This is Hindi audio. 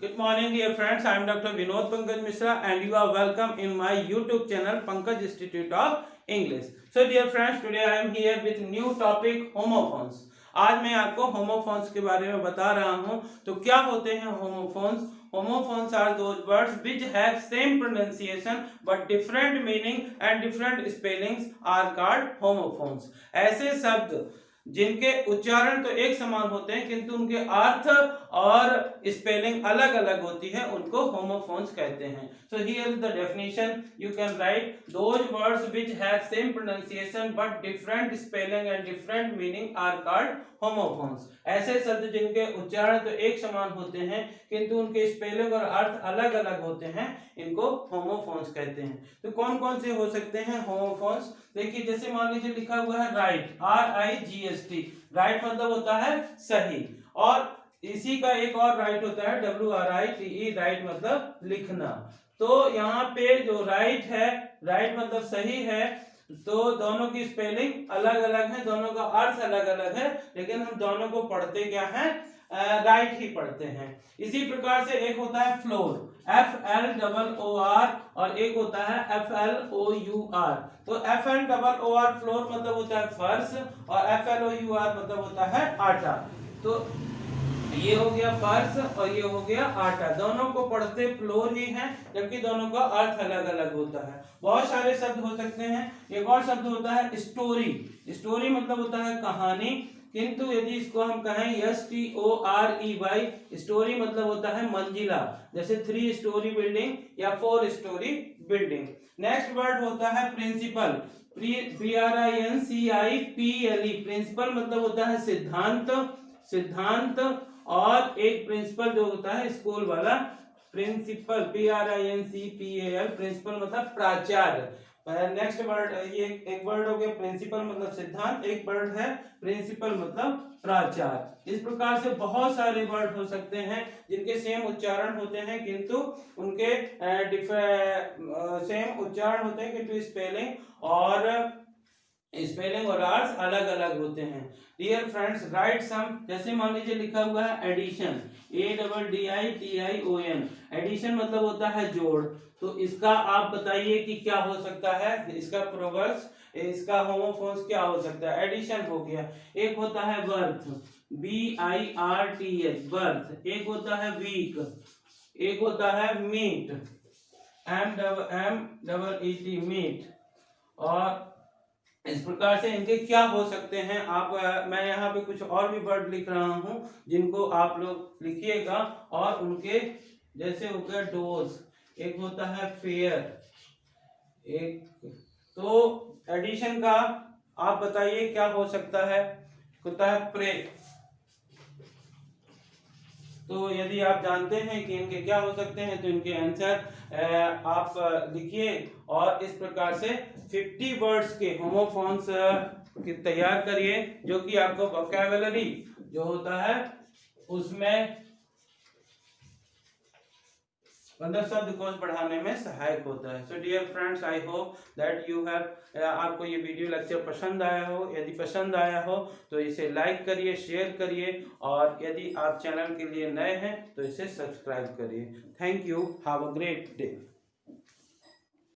Good morning, dear friends. I am Dr. Vinod Pankaj Mishra, and you are welcome in my YouTube channel, Pankaj Institute of English. So, dear friends, today I am here with new topic homophones. आज मैं आपको homophones के बारे में बता रहा हूँ. तो क्या होते हैं homophones? Homophones are those words which have same pronunciation but different meaning and different spellings are called homophones. ऐसे शब्द जिनके उच्चारण तो एक समान होते हैं किंतु उनके अर्थ और स्पेलिंग अलग अलग होती है, उनको होमोफोन्स कहते हैं. So here is the definition. You can write those words which have same pronunciation but different spelling and different meaning are called homophones. ऐसे शब्द जिनके उच्चारण तो एक समान होते हैं किंतु उनके स्पेलिंग और अर्थ अलग अलग होते हैं, इनको होमोफोन्स कहते हैं. तो कौन कौन से हो सकते हैं होमोफोन्स? देखिए, जैसे मान लीजिए लिखा हुआ है राइट, RIGHT. राइट मतलब होता है सही, और इसी का एक और राइट होता है WRITE. राइट मतलब लिखना. तो यहाँ पे जो राइट है, राइट मतलब सही है, तो दोनों की स्पेलिंग अलग अलग है, दोनों का अर्थ अलग अलग है, लेकिन हम दोनों को पढ़ते क्या है? राइट ही पढ़ते हैं. इसी प्रकार से एक होता है फ्लोर, FLOOR, और एक होता है FLOUR. तो FLOOR फ्लोर मतलब होता है फर्श, और FLOUR मतलब होता है आटा. तो ये हो गया फर्श और ये हो गया आटा. दोनों को पढ़ते फ्लोर ही हैं, जबकि दोनों का अर्थ अलग अलग होता है. बहुत सारे शब्द हो सकते हैं. एक और शब्द होता है स्टोरी. स्टोरी मतलब होता है कहानी, किंतु यदि इसको हम कहें STOREY, स्टोरी मतलब होता है मंजिला, जैसे 3 स्टोरी बिल्डिंग या 4 स्टोरी बिल्डिंग. नेक्स्ट वर्ड होता है प्रिंसिपल. PRINCIPLE. प्रिंसिपल मतलब होता है सिद्धांत, सिद्धांत. और एक प्रिंसिपल जो होता है स्कूल वाला, प्रिंसिपल PRINCPAL. प्रिंसिपल मतलब प्राचार्य. नेक्स्ट वर्ड, ये एक वर्ड हो गया प्रिंसिपल मतलब सिद्धांत, एक वर्ड है प्रिंसिपल मतलब प्राचार्य. इस प्रकार से बहुत सारे वर्ड हो सकते हैं जिनके सेम उच्चारण होते हैं किंतु उनके सेम उच्चारण होते हैं किंतु स्पेलिंग और अर्थ अलग अलग होते हैं. डियर फ्रेंड्स, राइट सम. जैसे मान लीजिए लिखा हुआ है एडिशन, ADDITION. एडिशन मतलब होता है जोड़. तो इसका आप बताइए कि क्या हो सकता है, इसका प्रोवर्ब्स, इसका होमोफोन्स क्या हो सकता है? एडिशन हो गया. एक होता है बर्थ, BIRTH, बर्थ. एक होता है वीक, एक होता है मीट, MEET, मीट. और इस प्रकार से इनके क्या हो सकते हैं आप, मैं यहाँ पे कुछ और भी वर्ड लिख रहा हूँ जिनको आप लोग लिखिएगा, और उनके जैसे हो गया डोज, एक होता है फेयर, एक. तो एडिशन का आप बताइए क्या हो सकता है? होता है प्रे. तो यदि आप जानते हैं कि इनके क्या हो सकते हैं तो इनके आंसर आप लिखिए, और इस प्रकार से 50 वर्ड्स के होमोफोन्स तैयार करिए, जो कि आपको वोकैबुलरी जो होता है उसमें 15 शब्दकोश बढ़ाने में सहायक होता है. So dear friends, I hope that you have, आपको ये वीडियो लेक्चर पसंद आया हो. यदि पसंद आया हो तो इसे लाइक करिए, शेयर करिए, और यदि आप चैनल के लिए नए हैं तो इसे सब्सक्राइब करिए. Thank you. Have a great day.